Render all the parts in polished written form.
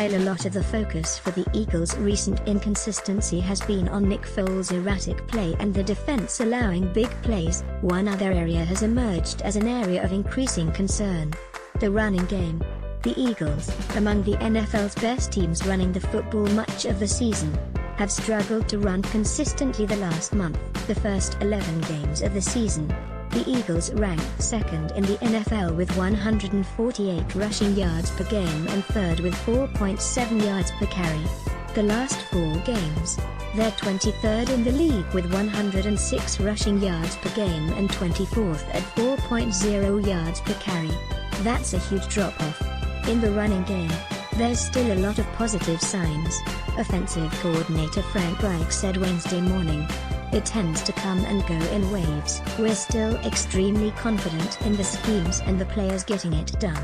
While a lot of the focus for the Eagles' recent inconsistency has been on Nick Foles' erratic play and the defense allowing big plays, one other area has emerged as an area of increasing concern: the running game. The Eagles, among the NFL's best teams running the football much of the season, have struggled to run consistently the last month. The first 11 games of the season, the Eagles ranked second in the NFL with 148 rushing yards per game and third with 4.7 yards per carry. The last 4 games, they're 23rd in the league with 106 rushing yards per game and 24th at 4.0 yards per carry. That's a huge drop-off. In the running game, there's still a lot of positive signs, offensive coordinator Frank Reich said Wednesday morning. It tends to come and go in waves. We're still extremely confident in the schemes and the players getting it done.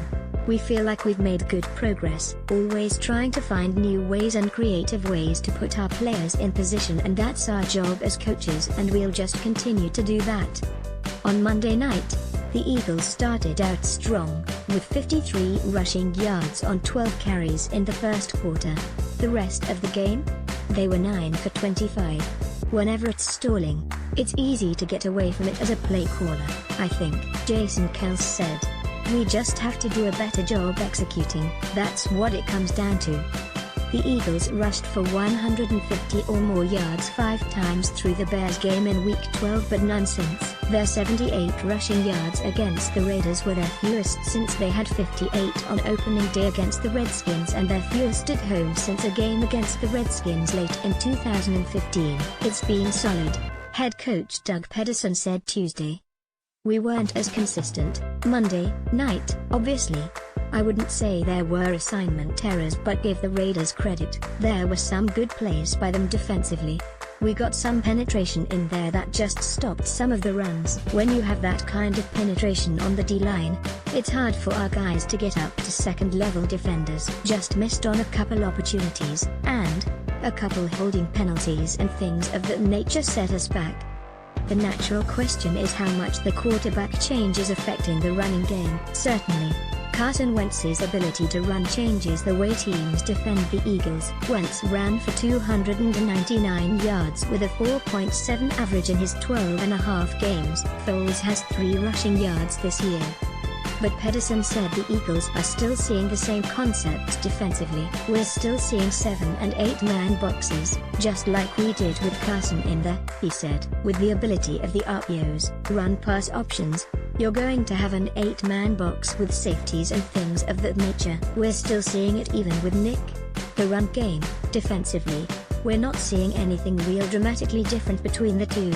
We feel like we've made good progress, always trying to find new ways and creative ways to put our players in position, and that's our job as coaches, and we'll just continue to do that. On Monday night, the Eagles started out strong, with 53 rushing yards on 12 carries in the first quarter. The rest of the game? They were 9 for 25. Whenever it's stalling, it's easy to get away from it as a play caller, I think, Jason Kelce said. We just have to do a better job executing, that's what it comes down to. The Eagles rushed for 150 or more yards 5 times through the Bears game in Week 12, but none since. Their 78 rushing yards against the Raiders were their fewest since they had 58 on opening day against the Redskins, and their fewest at home since a game against the Redskins late in 2015. It's been solid, head coach Doug Pederson said Tuesday. We weren't as consistent Monday night, obviously. I wouldn't say there were assignment errors, but give the Raiders credit, there were some good plays by them defensively. We got some penetration in there that just stopped some of the runs. When you have that kind of penetration on the D-line, it's hard for our guys to get up to second-level defenders. Just missed on a couple opportunities, and a couple holding penalties and things of that nature set us back. The natural question is how much the quarterback change is affecting the running game. Certainly, Carson Wentz's ability to run changes the way teams defend the Eagles. Wentz ran for 299 yards with a 4.7 average in his 12.5 games. Foles has 3 rushing yards this year. But Pederson said the Eagles are still seeing the same concepts defensively. We're still seeing 7 and 8 man boxes, just like we did with Carson in there, he said. With the ability of the RPOs, run-pass options, you're going to have an 8-man box with safeties and things of that nature. We're still seeing it even with Nick. The run game, defensively, we're not seeing anything real dramatically different between the two.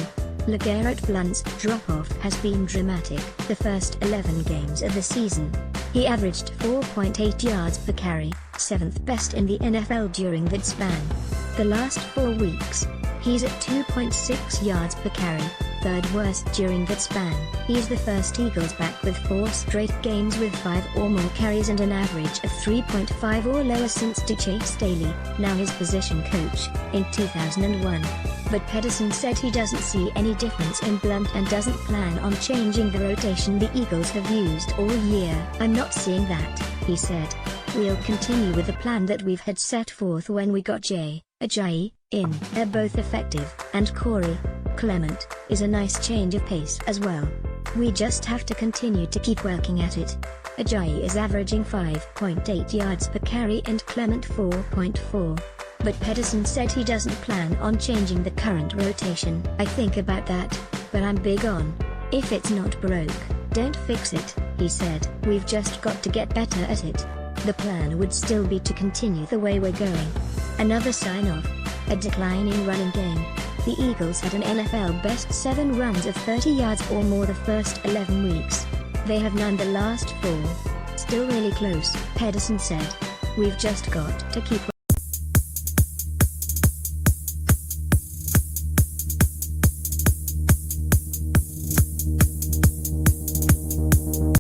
LeGarrette Blount's drop-off has been dramatic. The first 11 games of the season, he averaged 4.8 yards per carry, 7th best in the NFL during that span. The last 4 weeks, he's at 2.6 yards per carry, 3rd worst during that span. He's the first Eagles back with 4 straight games with 5 or more carries and an average of 3.5 or lower since Chase Staley, now his position coach, in 2001. But Pederson said he doesn't see any difference in Blount and doesn't plan on changing the rotation the Eagles have used all year. I'm not seeing that, he said. We'll continue with the plan that we've had set forth when we got Ajayi in. They're both effective, and Corey Clement is a nice change of pace as well. We just have to continue to keep working at it. Ajayi is averaging 5.8 yards per carry and Clement 4.4. But Pederson said he doesn't plan on changing the current rotation. I think about that, but I'm big on, if it's not broke, don't fix it, he said. We've just got to get better at it. The plan would still be to continue the way we're going. Another sign-off, a declining running game. The Eagles had an NFL best 7 runs of 30 yards or more the first 11 weeks. They have none the last 4. Still really close, Pederson said. We've just got to keep